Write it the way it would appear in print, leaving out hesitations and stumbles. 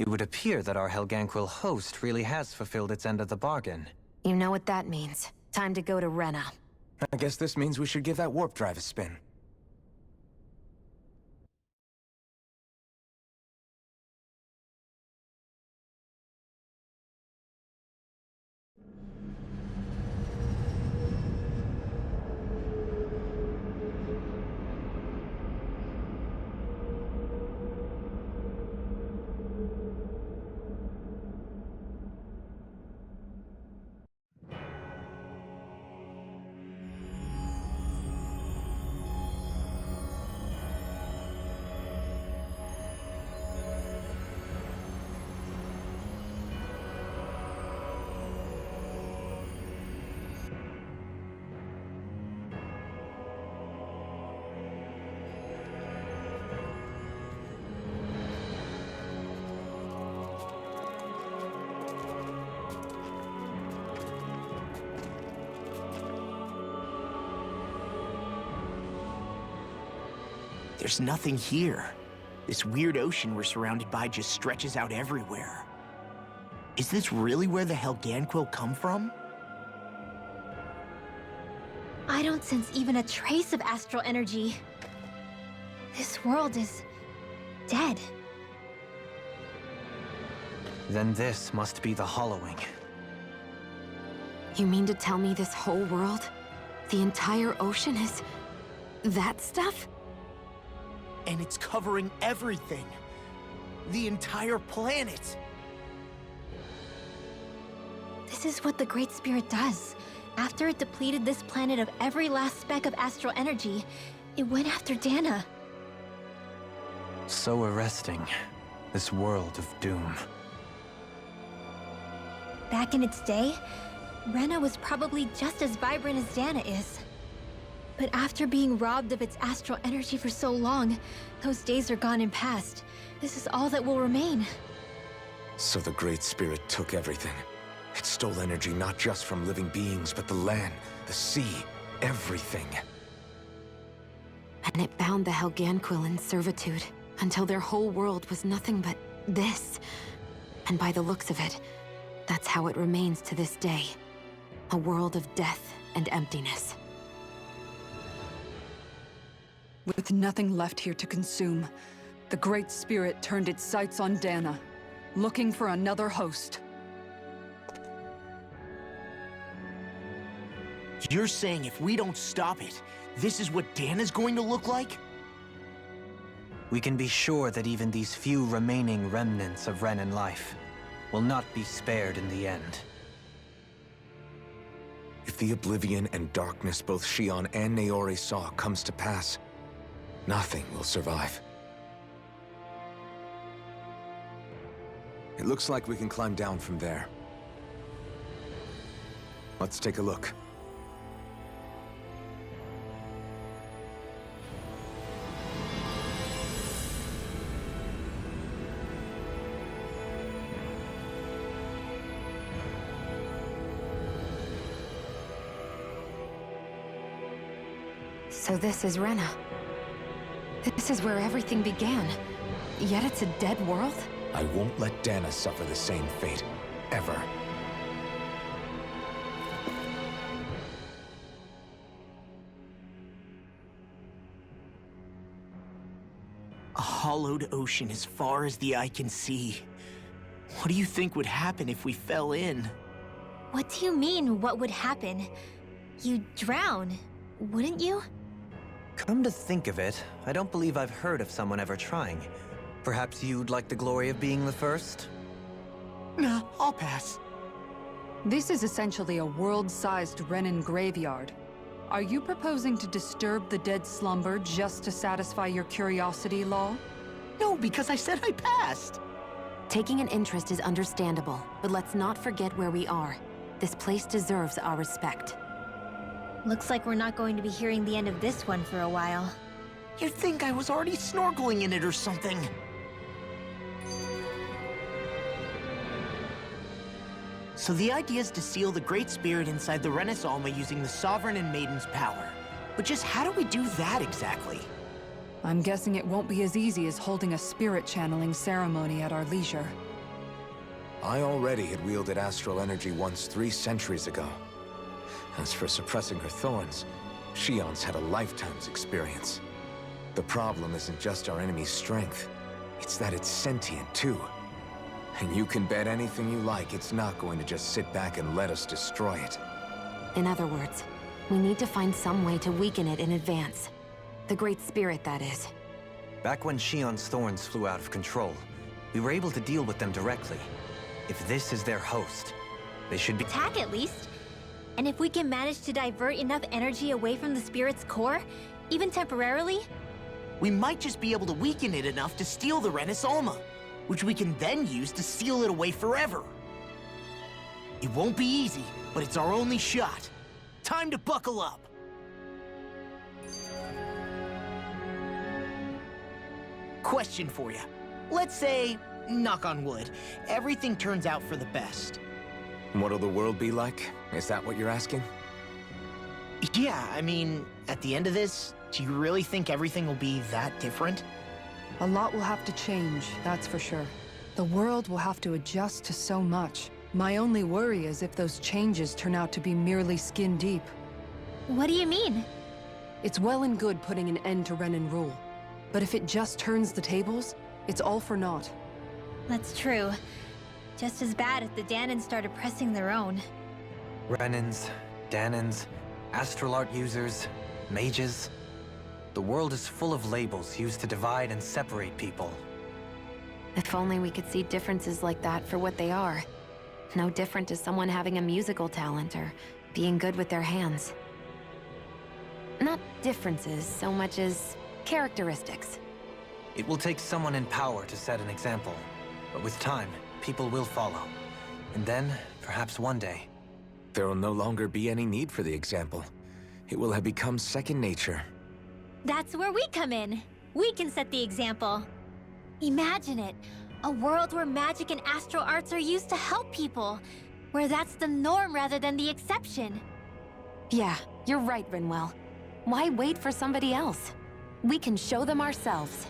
It would appear that our Helganquil host really has fulfilled its end of the bargain. You know what that means. Time to go to Rena. I guess this means we should give that warp drive a spin. There's nothing here. This weird ocean we're surrounded by just stretches out everywhere. Is this really where the Helganquil come from? I don't sense even a trace of astral energy. This world is dead. Then this must be the hollowing. You mean to tell me this whole world, the entire ocean is that stuff? And it's covering everything. The entire planet. This is what the Great Spirit does. After it depleted this planet of every last speck of astral energy, it went after Dana. So arresting. This world of doom. Back in its day, Rena was probably just as vibrant as Dana is. But after being robbed of its astral energy for so long, those days are gone and past. This is all that will remain. So the Great Spirit took everything. It stole energy not just from living beings, but the land, the sea, everything. And it bound the Helganquil in servitude, until their whole world was nothing but this. And by the looks of it, that's how it remains to this day. A world of death and emptiness. With nothing left here to consume, the Great Spirit turned its sights on Dana, looking for another host. You're saying if we don't stop it, this is what Dana's going to look like? We can be sure that even these few remaining remnants of Renan life will not be spared in the end. If the oblivion and darkness both Shion and Naori saw comes to pass, nothing will survive. It looks like we can climb down from there. Let's take a look. So this is Rena. This is where everything began. Yet it's a dead world? I won't let Dana suffer the same fate, ever. A hollowed ocean as far as the eye can see. What do you think would happen if we fell in? What do you mean, what would happen? You'd drown, wouldn't you? Come to think of it, I don't believe I've heard of someone ever trying. Perhaps you'd like the glory of being the first? Nah, I'll pass. This is essentially a world-sized Renan graveyard. Are you proposing to disturb the dead slumber just to satisfy your curiosity, Law? No, because I said I passed. Taking an interest is understandable, but let's not forget where we are. This place deserves our respect. Looks like we're not going to be hearing the end of this one for a while. You'd think I was already snorkeling in it or something. So the idea is to seal the Great Spirit inside the Rena's Alma using the Sovereign and Maiden's power. But just how do we do that exactly? I'm guessing it won't be as easy as holding a spirit channeling ceremony at our leisure. I already had wielded astral energy once 3 centuries ago. As for suppressing her thorns, Shion's had a lifetime's experience. The problem isn't just our enemy's strength, it's that it's sentient too. And you can bet anything you like it's not going to just sit back and let us destroy it. In other words, we need to find some way to weaken it in advance. The Great Spirit, that is. Back when Shion's thorns flew out of control, we were able to deal with them directly. If this is their host, they should be— Attack at least. And if we can manage to divert enough energy away from the spirit's core, even temporarily, We might just be able to weaken it enough to steal the Renis Alma, which we can then use to seal it away forever. It won't be easy, but it's our only shot. Time to buckle up. Question for you. Let's say, knock on wood, everything turns out for the best. What'll the world be like? Is that what you're asking? Yeah, I mean, at the end of this, do you really think everything will be that different? A lot will have to change, that's for sure. The world will have to adjust to so much. My only worry is if those changes turn out to be merely skin deep. what do you mean? It's well and good putting an end to Renin rule. But if it just turns the tables, it's all for naught. That's true. Just as bad if the Danans started pressing their own. Renins, Danans, astral art users, mages. The world is full of labels used to divide and separate people. If only we could see differences like that for what they are. No different to someone having a musical talent or being good with their hands. Not differences so much as characteristics. It will take someone in power to set an example. But with time, people will follow. And then, perhaps one day, There will no longer be any need for the example. It will have become second nature. That's where we come in. We can set the example. Imagine it. A world where magic and astral arts are used to help people. Where that's the norm rather than the exception. Yeah, you're right, Rinwell. Why wait for somebody else? We can show them ourselves.